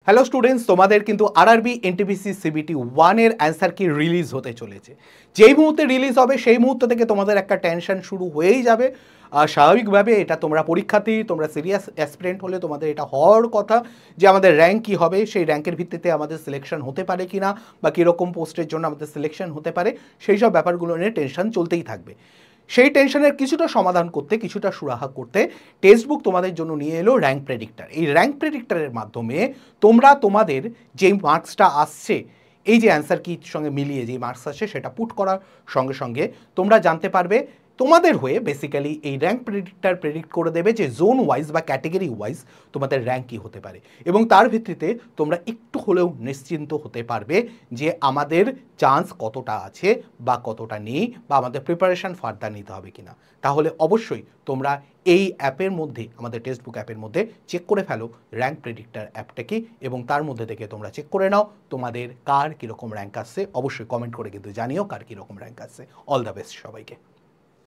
Hello students, তোমাদের কিন্তু RRB NTPC CBT 1 এর অ্যান্সার কি রিলিজ হতে চলেছে। যেই মুহূর্তে রিলিজ হবে সেই মুহূর্ত থেকে তোমাদের একটা টেনশন শুরু হয়েই যাবে। স্বাভাবিকভাবে এটা তোমরা পরীক্ষার্থী, তোমরা সিরিয়াস অ্যাসপিরেন্ট হলে তোমাদের এটা হওয়ার কথা যে আমাদের র্যাঙ্ক কী হবে, সেই র্যাঙ্কের ভিত্তিতে আমাদের সিলেকশন হতে পারে কি না, বা কীরকম পোস্টের জন্য আমাদের সিলেকশন হতে পারে, সেই সব ব্যাপারগুলো নিয়ে টেনশন চলতেই থাকবে। সেই টেনশনের কিছুটা সমাধান করতে, কিছুটা সুরাহা করতে টেক্সট বুক তোমাদের জন্য নিয়ে এলো র্যাঙ্ক প্রেডিক্টর। এই র্যাঙ্ক প্রেডিক্টরের মাধ্যমে তোমরা তোমাদের যেই মার্কসটা আসছে, এই যে অ্যান্সার কির সঙ্গে মিলিয়ে যেই মার্কস আসছে সেটা পুট করার সঙ্গে সঙ্গে তোমরা জানতে পারবে তোমাদের হয়ে বেসিক্যালি এই র্যাঙ্ক প্রেডিক্টর প্রেডিক্ট করে দেবে যে জোন ওয়াইজ বা ক্যাটেগরি ওয়াইজ তোমাদের র্যাঙ্ক কী হতে পারে, এবং তার ভিত্তিতে তোমরা একটু হলেও নিশ্চিন্ত হতে পারবে যে আমাদের চান্স কতটা আছে বা কতটা নেই, বা আমাদের প্রিপারেশান ফার্দার নিতে হবে কিনা। তাহলে অবশ্যই তোমরা এই অ্যাপের মধ্যে, আমাদের টেক্সট বুক অ্যাপের মধ্যে চেক করে ফেলো র্যাঙ্ক প্রেডিক্টর অ্যাপটা কি, এবং তার মধ্যে থেকে তোমরা চেক করে নাও তোমাদের কার কীরকম র্যাঙ্ক আসছে। অবশ্যই কমেন্ট করে কিন্তু জানিও কার কীরকম র্যাঙ্ক আসছে। অল দ্য বেস্ট সবাইকে।